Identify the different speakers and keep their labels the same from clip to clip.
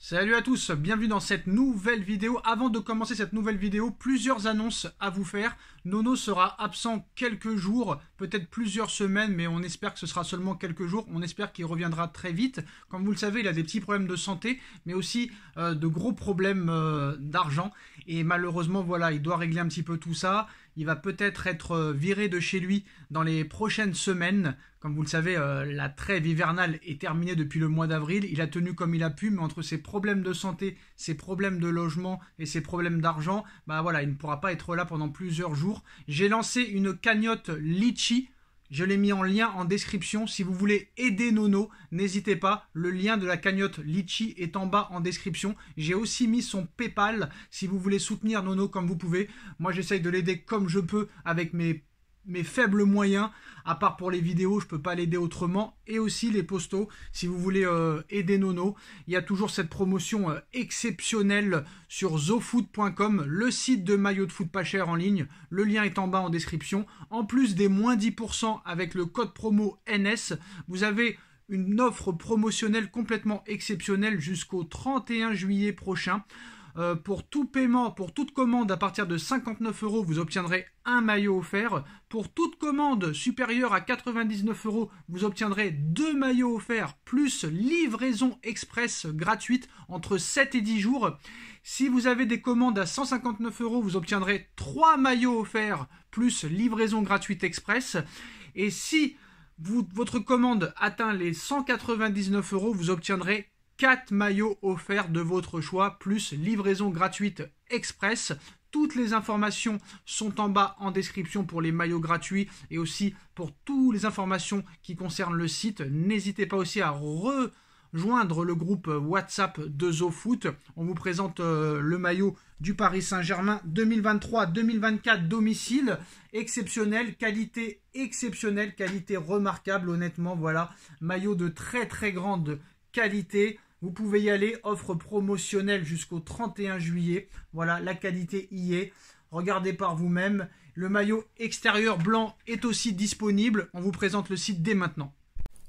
Speaker 1: Salut à tous, bienvenue dans cette nouvelle vidéo. Avant de commencer cette nouvelle vidéo, plusieurs annonces à vous faire. Nono sera absent quelques jours, peut-être plusieurs semaines, mais on espère que ce sera seulement quelques jours. On espère qu'il reviendra très vite. Comme vous le savez, il a des petits problèmes de santé, mais aussi de gros problèmes d'argent. Et malheureusement, voilà, il doit régler un petit peu tout ça. Il va peut-être être viré de chez lui dans les prochaines semaines. Comme vous le savez, la trêve hivernale est terminée depuis le mois d'avril. Il a tenu comme il a pu, mais entre ses problèmes de santé, ses problèmes de logement et ses problèmes d'argent, bah voilà, il ne pourra pas être là pendant plusieurs jours. J'ai lancé une cagnotte Litchi. Je l'ai mis en lien en description. Si vous voulez aider Nono, n'hésitez pas. Le lien de la cagnotte Litchi est en bas en description. J'ai aussi mis son PayPal. Si vous voulez soutenir Nono comme vous pouvez. Moi, j'essaye de l'aider comme je peux avec mes faibles moyens. À part pour les vidéos, je ne peux pas l'aider autrement. Et aussi les postos, si vous voulez aider Nono. Il y a toujours cette promotion exceptionnelle sur zofoot.com, le site de maillots de foot pas cher en ligne. Le lien est en bas en description. En plus des moins 10% avec le code promo NS, vous avez une offre promotionnelle complètement exceptionnelle jusqu'au 31 juillet prochain. Pour tout paiement, pour toute commande à partir de 59 €, vous obtiendrez un maillot offert. Pour toute commande supérieure à 99 €, vous obtiendrez 2 maillots offerts plus livraison express gratuite entre 7 et 10 jours. Si vous avez des commandes à 159 €, vous obtiendrez 3 maillots offerts plus livraison gratuite express. Et si votre commande atteint les 199 €, vous obtiendrez 4 maillots offerts de votre choix, plus livraison gratuite express. Toutes les informations sont en bas en description pour les maillots gratuits et aussi pour toutes les informations qui concernent le site. N'hésitez pas aussi à rejoindre le groupe WhatsApp de ZoFoot. On vous présente le maillot du Paris Saint-Germain 2023-2024 domicile. Exceptionnel, qualité exceptionnelle, qualité remarquable, honnêtement, voilà. Maillot de très très grande qualité. Vous pouvez y aller, offre promotionnelle jusqu'au 31 juillet. Voilà, la qualité y est. Regardez par vous-même. Le maillot extérieur blanc est aussi disponible. On vous présente le site dès maintenant.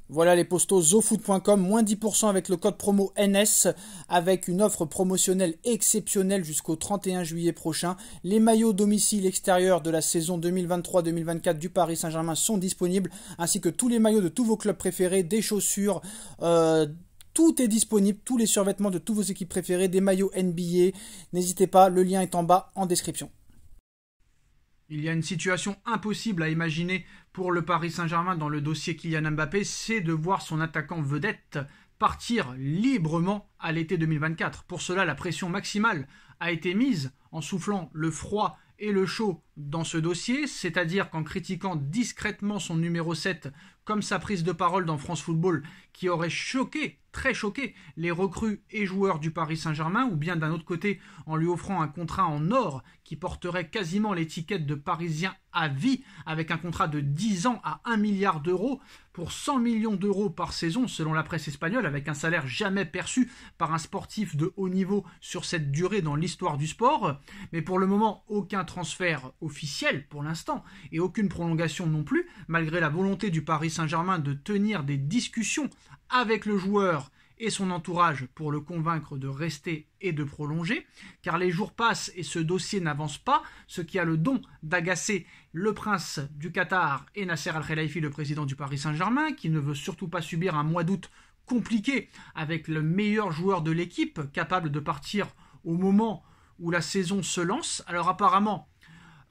Speaker 1: Voilà les postos zofoot.com, moins 10% avec le code promo NS, avec une offre promotionnelle exceptionnelle jusqu'au 31 juillet prochain. Les maillots domicile extérieur de la saison 2023-2024 du Paris Saint-Germain sont disponibles, ainsi que tous les maillots de tous vos clubs préférés, des chaussures, tout est disponible, tous les survêtements de toutes vos équipes préférées, des maillots NBA. N'hésitez pas, le lien est en bas en description. Il y a une situation impossible à imaginer pour le Paris Saint-Germain dans le dossier Kylian Mbappé, c'est de voir son attaquant vedette partir librement à l'été 2024. Pour cela, la pression maximale a été mise en soufflant le froid et le chaud dans ce dossier, c'est-à-dire qu'en critiquant discrètement son numéro 7, comme sa prise de parole dans France Football, qui aurait choqué, très choqué, les recrues et joueurs du Paris Saint-Germain, ou bien d'un autre côté, en lui offrant un contrat en or qui porterait quasiment l'étiquette de Parisien à vie, avec un contrat de 10 ans à 1 milliard d'euros, pour 100 millions d'euros par saison, selon la presse espagnole, avec un salaire jamais perçu par un sportif de haut niveau sur cette durée dans l'histoire du sport. Mais pour le moment, aucun transfert officiel pour l'instant, et aucune prolongation non plus, malgré la volonté du Paris Saint-Germain de tenir des discussions avec le joueur et son entourage pour le convaincre de rester et de prolonger, car les jours passent et ce dossier n'avance pas, ce qui a le don d'agacer le prince du Qatar et Nasser Al-Khelaifi, le président du Paris Saint-Germain, qui ne veut surtout pas subir un mois d'août compliqué avec le meilleur joueur de l'équipe, capable de partir au moment où la saison se lance. Alors apparemment,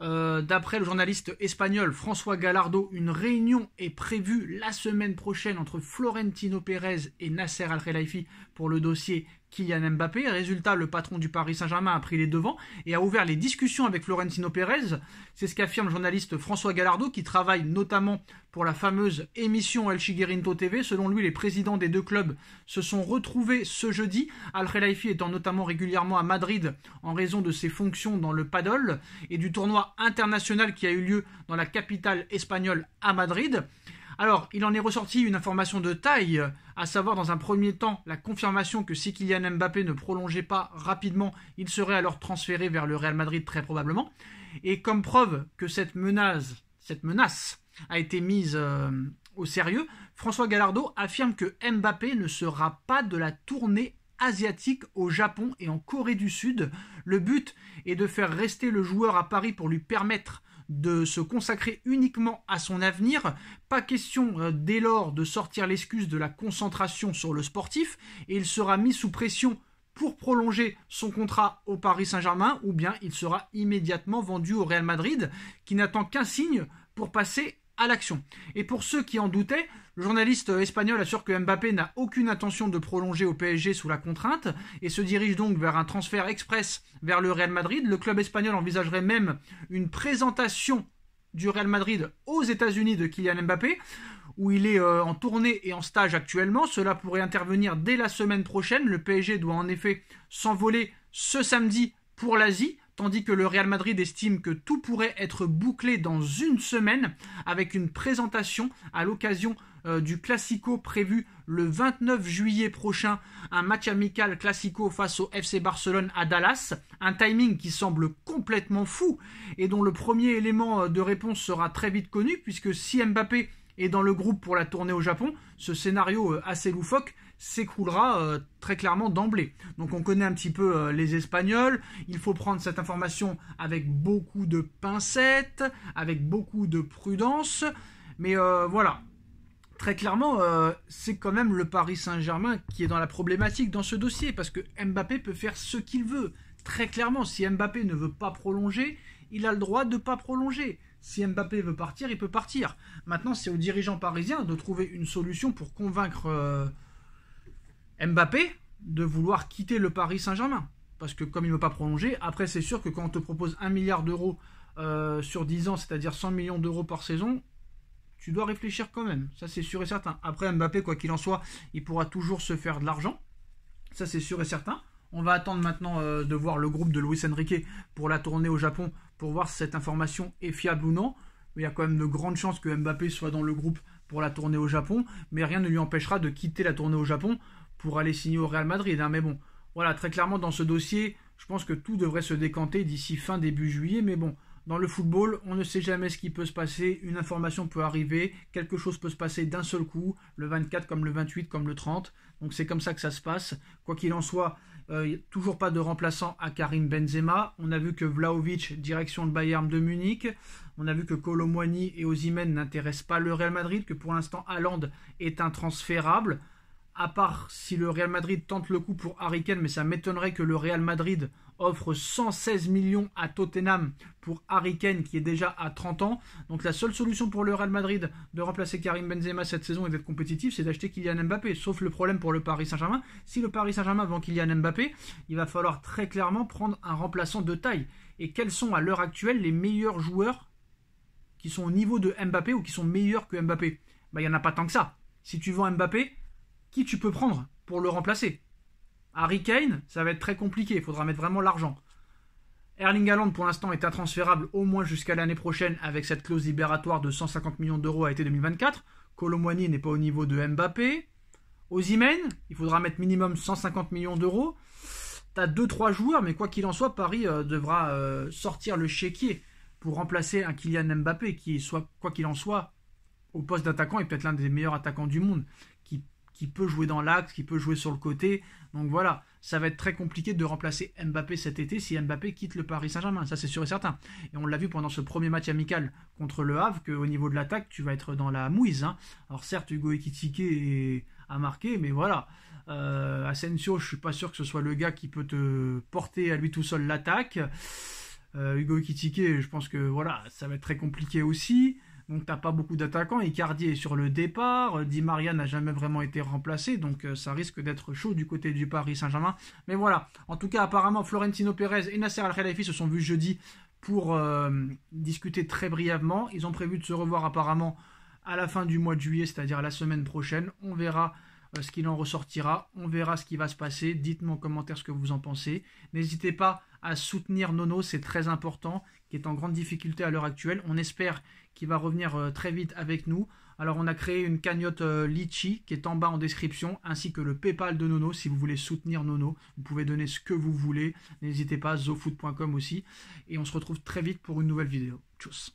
Speaker 1: d'après le journaliste espagnol François Gallardo, une réunion est prévue la semaine prochaine entre Florentino Pérez et Nasser Al-Khelaifi pour le dossier Kylian Mbappé. Résultat, le patron du Paris Saint-Germain a pris les devants et a ouvert les discussions avec Florentino Pérez. C'est ce qu'affirme le journaliste François Gallardo, qui travaille notamment pour la fameuse émission El Chiguerinto TV. Selon lui, les présidents des deux clubs se sont retrouvés ce jeudi, Al-Khelaifi étant notamment régulièrement à Madrid en raison de ses fonctions dans le paddle et du tournoi international qui a eu lieu dans la capitale espagnole à Madrid. Alors, il en est ressorti une information de taille, à savoir dans un premier temps la confirmation que si Kylian Mbappé ne prolongeait pas rapidement, il serait alors transféré vers le Real Madrid très probablement. Et comme preuve que cette menace a été mise au sérieux, François Gallardo affirme que Mbappé ne sera pas de la tournée asiatiques au Japon et en Corée du Sud. Le but est de faire rester le joueur à Paris pour lui permettre de se consacrer uniquement à son avenir. Pas question dès lors de sortir l'excuse de la concentration sur le sportif, et il sera mis sous pression pour prolonger son contrat au Paris Saint-Germain, ou bien il sera immédiatement vendu au Real Madrid, qui n'attend qu'un signe pour passer à l'action. Et pour ceux qui en doutaient, le journaliste espagnol assure que Mbappé n'a aucune intention de prolonger au PSG sous la contrainte et se dirige donc vers un transfert express vers le Real Madrid. Le club espagnol envisagerait même une présentation du Real Madrid aux États-Unis de Kylian Mbappé, où il est en tournée et en stage actuellement. Cela pourrait intervenir dès la semaine prochaine. Le PSG doit en effet s'envoler ce samedi pour l'Asie, tandis que le Real Madrid estime que tout pourrait être bouclé dans une semaine avec une présentation à l'occasion du Classico prévu le 29 juillet prochain, un match amical Classico face au FC Barcelone à Dallas, un timing qui semble complètement fou et dont le premier élément de réponse sera très vite connu, puisque si Mbappé est dans le groupe pour la tournée au Japon, ce scénario assez loufoque s'écroulera très clairement d'emblée. Donc on connaît un petit peu les Espagnols, il faut prendre cette information avec beaucoup de pincettes, avec beaucoup de prudence, mais voilà. Très clairement, c'est quand même le Paris Saint-Germain qui est dans la problématique dans ce dossier, parce que Mbappé peut faire ce qu'il veut. Très clairement, si Mbappé ne veut pas prolonger, il a le droit de ne pas prolonger. Si Mbappé veut partir, il peut partir. Maintenant, c'est aux dirigeants parisiens de trouver une solution pour convaincre Mbappé de vouloir quitter le Paris Saint-Germain. Parce que comme il ne veut pas prolonger, après c'est sûr que quand on te propose 1 milliard d'euros sur 10 ans, c'est-à-dire 100 millions d'euros par saison, tu dois réfléchir quand même, ça c'est sûr et certain. Après Mbappé, quoi qu'il en soit, il pourra toujours se faire de l'argent, ça c'est sûr et certain. On va attendre maintenant de voir le groupe de Luis Enrique pour la tournée au Japon, pour voir si cette information est fiable ou non. Mais il y a quand même de grandes chances que Mbappé soit dans le groupe pour la tournée au Japon, mais rien ne lui empêchera de quitter la tournée au Japon pour aller signer au Real Madrid. Hein. Mais bon, voilà, très clairement dans ce dossier, je pense que tout devrait se décanter d'ici fin début juillet, mais bon, dans le football, on ne sait jamais ce qui peut se passer, une information peut arriver, quelque chose peut se passer d'un seul coup, le 24 comme le 28 comme le 30, donc c'est comme ça que ça se passe. Quoi qu'il en soit, toujours pas de remplaçant à Karim Benzema, on a vu que Vlahovic, direction le Bayern de Munich, on a vu que Kolo Muani et Osimhen n'intéressent pas le Real Madrid, que pour l'instant Haaland est intransférable, à part si le Real Madrid tente le coup pour Harry Kane, mais ça m'étonnerait que le Real Madrid offre 116 millions à Tottenham pour Harry Kane qui est déjà à 30 ans. Donc la seule solution pour le Real Madrid de remplacer Karim Benzema cette saison et d'être compétitif, c'est d'acheter Kylian Mbappé. Sauf le problème pour le Paris Saint-Germain, si le Paris Saint-Germain vend Kylian Mbappé, il va falloir très clairement prendre un remplaçant de taille. Et quels sont à l'heure actuelle les meilleurs joueurs qui sont au niveau de Mbappé ou qui sont meilleurs que Mbappé? Il n'y en a pas tant que ça. Si tu vends Mbappé, qui tu peux prendre pour le remplacer? Harry Kane, ça va être très compliqué, il faudra mettre vraiment l'argent. Erling Haaland pour l'instant est intransférable au moins jusqu'à l'année prochaine avec cette clause libératoire de 150 millions d'euros à été 2024. Kolo Muani n'est pas au niveau de Mbappé. Osimhen, il faudra mettre minimum 150 millions d'euros. T'as 2-3 joueurs, mais quoi qu'il en soit, Paris devra sortir le chéquier pour remplacer un Kylian Mbappé qui soit, quoi qu'il en soit, au poste d'attaquant est peut-être l'un des meilleurs attaquants du monde, qui peut jouer dans l'axe, qui peut jouer sur le côté. Donc voilà, ça va être très compliqué de remplacer Mbappé cet été si Mbappé quitte le Paris Saint-Germain, ça c'est sûr et certain. Et on l'a vu pendant ce premier match amical contre le Havre, qu'au niveau de l'attaque, tu vas être dans la mouise. Hein. Alors certes, Hugo Ekitike a marqué, mais voilà. Asensio, je suis pas sûr que ce soit le gars qui peut te porter à lui tout seul l'attaque. Hugo Ekitike, je pense que voilà, ça va être très compliqué aussi. Donc t'as pas beaucoup d'attaquants, Icardi est sur le départ, Di Maria n'a jamais vraiment été remplacé, donc ça risque d'être chaud du côté du Paris Saint-Germain. Mais voilà, en tout cas apparemment Florentino Pérez et Nasser Al-Khelaifi se sont vus jeudi pour discuter très brièvement. Ils ont prévu de se revoir apparemment à la fin du mois de juillet, c'est-à-dire la semaine prochaine. On verra ce qu'il en ressortira, on verra ce qui va se passer. Dites-moi en commentaire ce que vous en pensez. N'hésitez pas à soutenir Nono, c'est très important, qui est en grande difficulté à l'heure actuelle. On espère qu'il va revenir très vite avec nous. Alors on a créé une cagnotte Litchi qui est en bas en description, ainsi que le Paypal de Nono si vous voulez soutenir Nono. Vous pouvez donner ce que vous voulez. N'hésitez pas, zofoot.com aussi. Et on se retrouve très vite pour une nouvelle vidéo. Tchuss.